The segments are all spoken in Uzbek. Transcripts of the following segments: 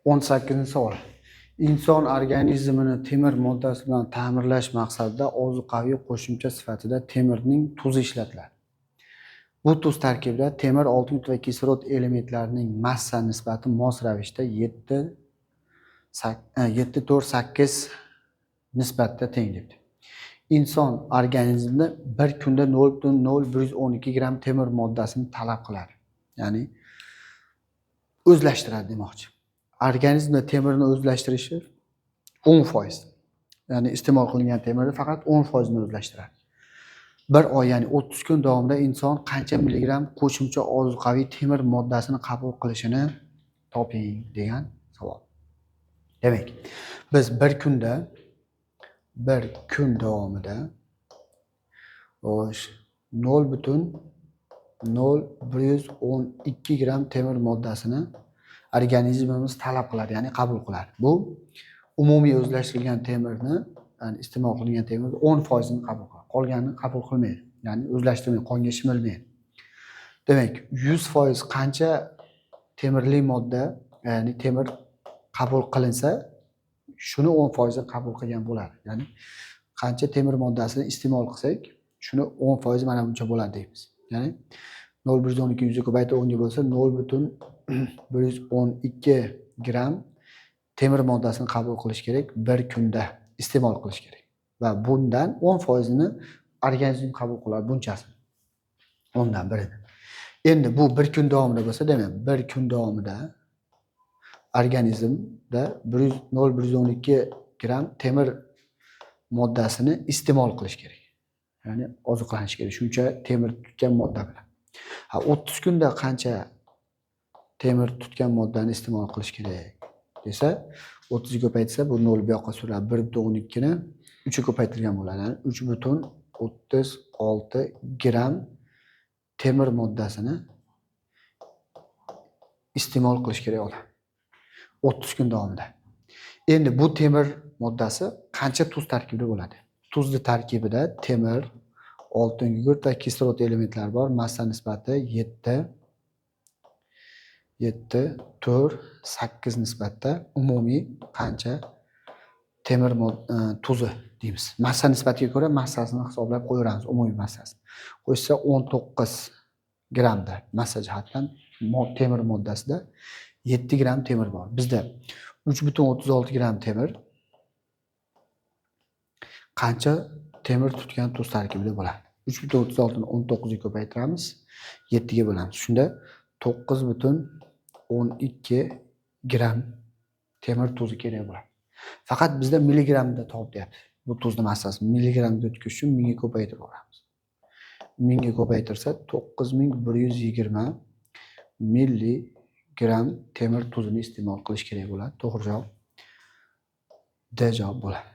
18 savol. İnson organizmini temir moddasi bilan ta'mirlash maqsadida ozuqaviy qo'shimcha sifatida temirning tuzi ishlatiladi. Bu tuz tarkibida temir, oltin va kislorod elementlarining massa nisbati mos ravishda 7:4:8 nisbatda teng debdi. İnson organizmida bir kunda 0,0112 gram temir moddasini talab qiladi. Ya'ni o'zlashtiradi demoqchi. Organizmda temirni o'zlashtirishi 10%. Ya'ni iste'mol qilingan temirni faqat 10% ni o'zlashtiradi. Bir oy, ya'ni 30 kun davomida inson qancha milligram qo'shimcha ozuqaviy temir moddasini qabul qilishini toping degan savol. Demak, biz bir kun davomida 0,0112 gram temir moddasini organizmimiz talab qiladi, ya'ni qabul qiladi. Bu umumiy o'zlashtirilgan temirni, ya'ni iste'mol qilingan temirni 10% ni qabul qiladi. Qolganini qabul qilmaydi. Ya'ni o'zlashtirmaydi, qonga shimilmaydi. Demak, 100% qancha temirli modda, ya'ni temir qabul qilinsa, shuni 10% qabul qilgan bo'ladi. Ya'ni qancha temir moddasini iste'mol qilsak, shuni 10% mana buncha bo'ladi deymiz. Ya'ni 0,112 100 ko'paytirib 10 ga bo'lsa 0,112 gram temir moddasini qabul qilish kerak, bir kunda iste'mol qilish kerak. Va bundan 10% ni organizm qabul qiladi, bunchasini. Ondan birini. Endi bu bir kun davomida bo'lsa, demak, bir kun davomida organizmda 0,112 gram temir moddasini iste'mol qilish kerak. Ya'ni oziqlanish kerak. Shuncha temir tutgan modda bilan. 30 kunda qancha temir tutgan moddani iste'mol qilish kerak desa, 30 ga ko'paytirsa, bu 0 bu yoqqa suradi. 1,12 ni 3 ga ko'paytirgan bo'ladi. Ya'ni 3,36 gram temir moddasini iste'mol qilish kerak odam 30 kun davomida. Endi bu temir moddasi qancha tuz tarkibida bo'ladi? Tuzni tarkibida temir, oltin, gugurt va kislorod elementlari bor. Massa nisbati 7:4:8 nisbatda umumiy qancha temir tuzi deymiz. Massa nisbatiga ko'ra massasini hisoblab qo'yamiz, umumiy massasini. Qo'shsa 19 gramda massa jihatdan temir moddasida 7 gram temir bor. Bizda 3,36 gram temir qancha temir tutgan tuz tarkibida bo'ladi? 3,36 ni 19 ga ko'paytiramiz, 7 ga bo'lamiz. Shunda 9,12 gram temir tuzi kerak bo'ladi. Faqat bizda milligramda topyapti. Bu tuzni massasini milligramga o'tkazish uchun 1000 ga ko'paytirib olamiz. 1000 ga ko'paytirsa 9120 milligram temir tuzini iste'mol qilish kerak bo'ladi. To'g'ri javob D javob bo'ladi.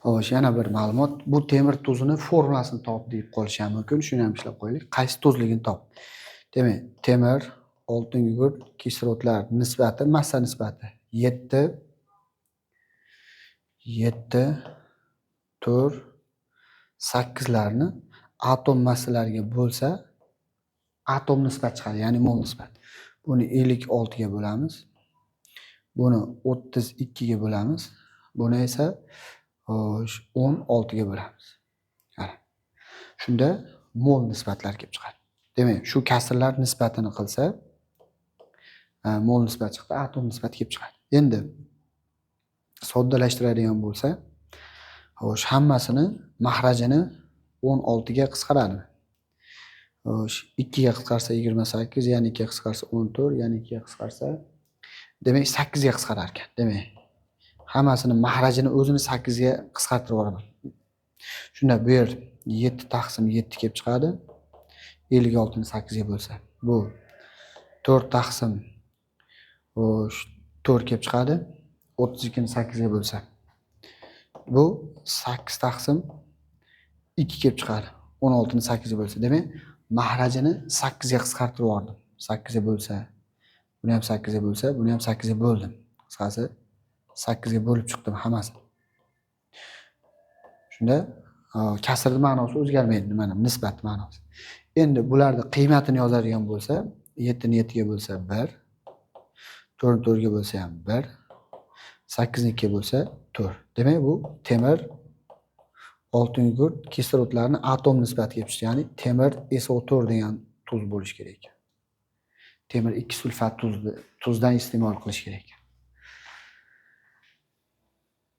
Xo'sh, yana bir ma'lumot. Bu temir tuzini formulasini top deb qolish ham mumkin. Shuni ham ishlab qo'yaylik. Qaysi tuzligini top. Demak, temir, oltin, gugurt, kislorodlar nisbati, massa nisbati 7:4:8 larni atom massalariga bo'lsa, atom nisbat chiqadi, ya'ni mol nisbat. Buni 56 ga bo'lamiz. Buni 32 ga bo'lamiz. Buni esa 16 ga bo'lamiz. Shunda mol nisbatlar kelib chiqadi. Demak, shu kasrlar nisbatini qilsa, mol nisbat chiqdi, atom nisbati kelib chiqadi. Endi soddalashtiradigan bo'lsa, xo'sh, hammasini mahrajini 16 ga qisqaradimi? Xo'sh, 2 ga qisqarsa 28, yana 2 ga qisqarsa 14, yana 2 ga qisqarsa, demak 8 ga qisqarar ekan. Demak, hammasini mahrajini o'zini 8 ga qisqartirib yuboraman. Shunda bu yer 7/7 kelib chiqadi. 56 ni 8 ga bo'lsa, bu 4/4 kelib chiqadi. 32 ni 8 ga bo'lsa, bu 8/2 kelib chiqadi. 16 ni 8 ga bo'lsa, demak, mahrajini 8 ga qisqartirib yubordim. 8 ga bo'lsa, buni ham 8 ga bo'lsa, buni ham 8 ga bo'ldim. Qisqasi 8 ga bo'lib chiqdim hammasini. Shunda kasrning ma'nosi o'zgarmaydi, mana nisbat ma'nosi. Endi bularni qiymatini yozadigan bo'lsa, 7 ni 7 ga bo'lsa 1, 4 ni 4 ga bo'lsa ham 1, 8 ni 2 ga bo'lsa 4. Demak, bu temir, oltin gugurt kislorodlarni atom nisbatiga tushdi. Ya'ni temir SO4 degan tuz bo'lishi kerak. Temir 2 sulfat tuzdan iste'mol qilish kerak.